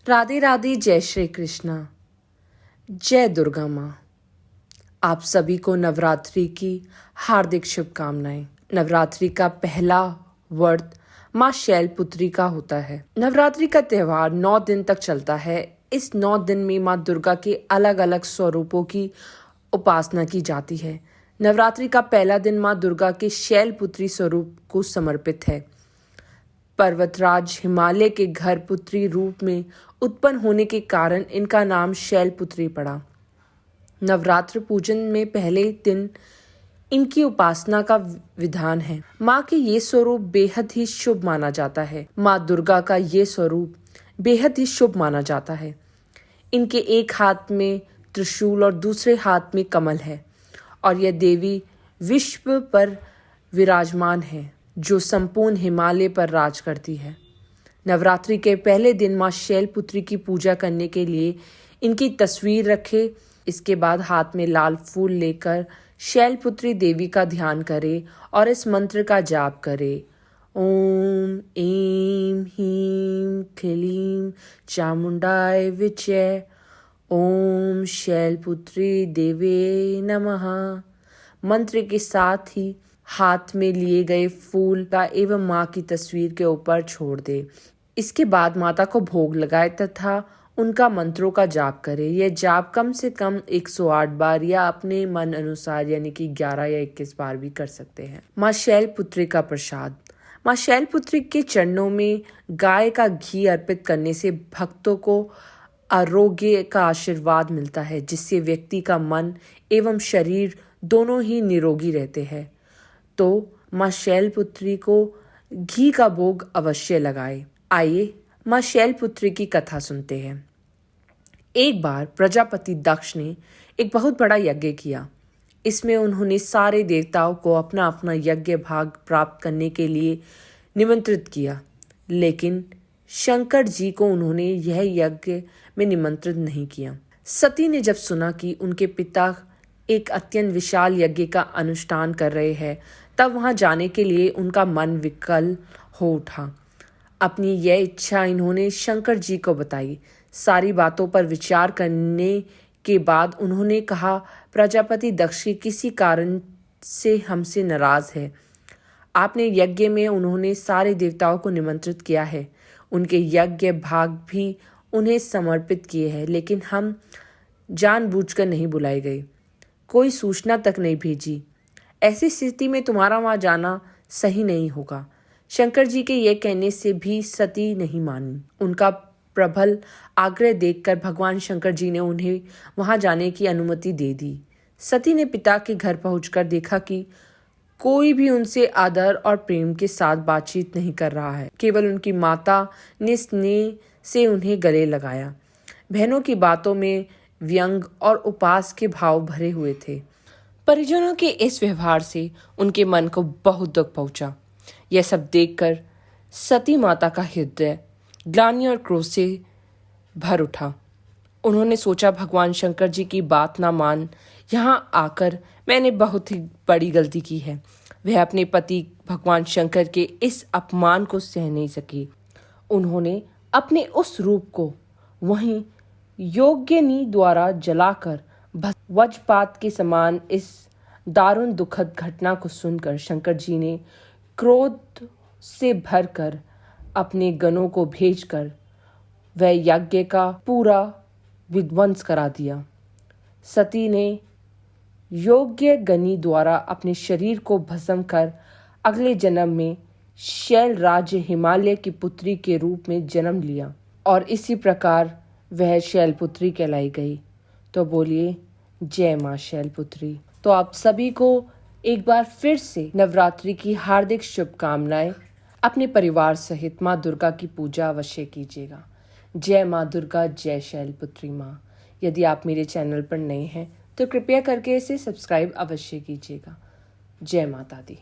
राधे राधे, जय श्री कृष्णा, जय दुर्गा माँ। आप सभी को नवरात्रि की हार्दिक शुभकामनाएं। नवरात्रि का पहला व्रत माँ शैलपुत्री का होता है। नवरात्रि का त्योहार 9 दिन तक चलता है। इस 9 दिन में माँ दुर्गा के अलग अलग स्वरूपों की उपासना की जाती है। नवरात्रि का पहला दिन माँ दुर्गा के शैलपुत्री स्वरूप को समर्पित है। पर्वतराज हिमालय के घर पुत्री रूप में उत्पन्न होने के कारण इनका नाम शैलपुत्री पड़ा। नवरात्र पूजन में पहले दिन इनकी उपासना का विधान है। माँ के ये स्वरूप बेहद ही शुभ माना जाता है। माँ दुर्गा का ये स्वरूप बेहद ही शुभ माना जाता है। इनके एक हाथ में त्रिशूल और दूसरे हाथ में कमल है और यह देवी विश्व पर विराजमान है, जो संपूर्ण हिमालय पर राज करती है। नवरात्रि के पहले दिन माँ शैलपुत्री की पूजा करने के लिए इनकी तस्वीर रखें। इसके बाद हाथ में लाल फूल लेकर शैलपुत्री देवी का ध्यान करें और इस मंत्र का जाप करें। ओम ऐं ह्रीं क्लीं चामुंडाय विचे, ओम शैलपुत्री देवे नमः। मंत्र के साथ ही हाथ में लिए गए फूल का एवं माँ की तस्वीर के ऊपर छोड़ दे। इसके बाद माता को भोग लगाए तथा उनका मंत्रों का जाप करें। यह जाप कम से कम 108 बार या अपने मन अनुसार यानी कि 11 या 21 बार भी कर सकते हैं। माँ शैलपुत्री का प्रसाद। माँ शैलपुत्री के चरणों में गाय का घी अर्पित करने से भक्तों को आरोग्य का आशीर्वाद मिलता है, जिससे व्यक्ति का मन एवं शरीर दोनों ही निरोगी रहते हैं। तो माँ शैलपुत्री को घी का भोग अवश्य लगाए। आइए माँ शैलपुत्री की कथा सुनते हैं। एक बार प्रजापति दक्ष ने एक बहुत बड़ा यज्ञ किया। इसमें उन्होंने सारे देवताओं को अपना अपना यज्ञ भाग प्राप्त करने के लिए निमंत्रित किया, लेकिन शंकर जी को उन्होंने यह यज्ञ में निमंत्रित नहीं किया। सती ने जब सुना कि उनके पिता एक अत्यंत विशाल यज्ञ का अनुष्ठान कर रहे हैं, तब वहां जाने के लिए उनका मन विकल हो उठा। अपनी यह इच्छा इन्होंने शंकर जी को बताई। सारी बातों पर विचार करने के बाद उन्होंने कहा, प्रजापति दक्ष किसी कारण से हमसे नाराज है। आपने यज्ञ में उन्होंने सारे देवताओं को निमंत्रित किया है, उनके यज्ञ भाग भी उन्हें समर्पित किए हैं, लेकिन हम जानबूझकर नहीं बुलाए गए, कोई सूचना तक नहीं भेजी। ऐसी स्थिति में तुम्हारा वहां जाना सही नहीं होगा। शंकर जी के ये कहने से भी सती नहीं मानी। उनका प्रबल आग्रह देखकर भगवान शंकर जी ने उन्हें वहां जाने की अनुमति दे दी। सती ने पिता के घर पहुंचकर देखा कि कोई भी उनसे आदर और प्रेम के साथ बातचीत नहीं कर रहा है। केवल उनकी माता ने स्नेह से उन्हें गले लगाया। बहनों की बातों में व्यंग और उपहास के भाव भरे हुए थे। परिजनों के इस व्यवहार से उनके मन को बहुत दुख पहुंचा। यह सब देखकर सती माता का हृदय ग्लानि और क्रोध से भर उठा। उन्होंने सोचा, भगवान शंकर जी की बात ना मान यहाँ आकर मैंने बहुत ही बड़ी गलती की है। वह अपने पति भगवान शंकर के इस अपमान को सह नहीं सकी। उन्होंने अपने उस रूप को वहीं योगिनी द्वारा जलाकर वज्रपात के समान इस दारुण दुखद घटना को सुनकर शंकर जी ने क्रोध से भरकर अपने गणों को भेजकर वह यज्ञ का पूरा विध्वंस करा दिया। सती ने योग्य गनि द्वारा अपने शरीर को भस्म कर अगले जन्म में शैल राज्य हिमालय की पुत्री के रूप में जन्म लिया और इसी प्रकार वह शैलपुत्री कहलाई गई। तो बोलिए जय माँ शैलपुत्री। तो आप सभी को एक बार फिर से नवरात्रि की हार्दिक शुभकामनाएं। अपने परिवार सहित माँ दुर्गा की पूजा अवश्य कीजिएगा। जय माँ दुर्गा, जय शैलपुत्री माँ। यदि आप मेरे चैनल पर नए हैं तो कृपया करके इसे सब्सक्राइब अवश्य कीजिएगा। जय माता दी।